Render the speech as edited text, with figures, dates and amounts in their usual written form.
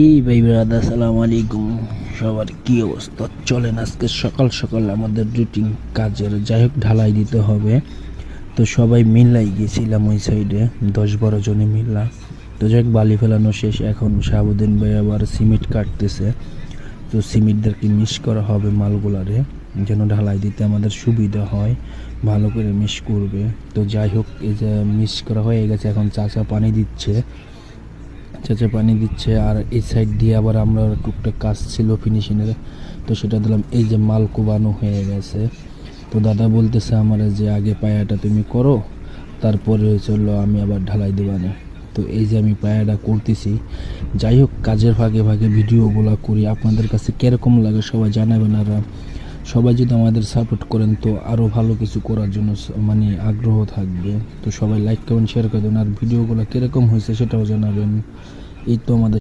এই ভাই ব্রাদার, আসসালামু আলাইকুম। সবার কি অবস্থা? চলেন আজকে সকাল সকাল আমাদের রুটিন কাজের, যাই হোক ঢালাই দিতে হবে। তো সবাই মিল্লাই গেছিলাম ওই সাইডে, 10-12 জনে মিললাম। তো যাই হোক বালি ফেলানো শেষ, এখন শাহাবুদ্দিন ভাই আবার সিমেন্ট কাটতেছে। তো সিমেন্টদেরকে মিক্স করা হবে মালগুলারে, যেন ঢালাই দিতে আমাদের সুবিধা হয়, ভালো করে মিক্স করবে। তো যাই হোক, এই যে মিক্স করা হয়ে গেছে, এখন চাচা পানি দিচ্ছে। আর এই সাইড দিয়ে আবার আমরা টুকটাক কাজ ছিল ফিনিশিংয়ের, তো সেটা দিলাম। এই যে মাল কোবানো হয়ে গেছে। তো দাদা বলতেছে আমার যে আগে পায়াটা তুমি করো, তারপরে চললো আমি আবার ঢালাই দেবানে। তো এই যে আমি পায়াটা করতেছি। যাই হোক, কাজের ফাঁকে ফাঁকে ভিডিওগুলো করি, আপনাদের কাছে কীরকম লাগে সবাই জানাবেন। আর সবাই যদি আমাদের সাপোর্ট করেন তো আরও ভালো কিছু করার জন্য মানে আগ্রহ থাকবে। তো সবাই লাইক কমেন্ট শেয়ার করে দেবেন, আর ভিডিওগুলো কীরকম হয়েছে সেটাও জানাবেন। এই তো আমাদের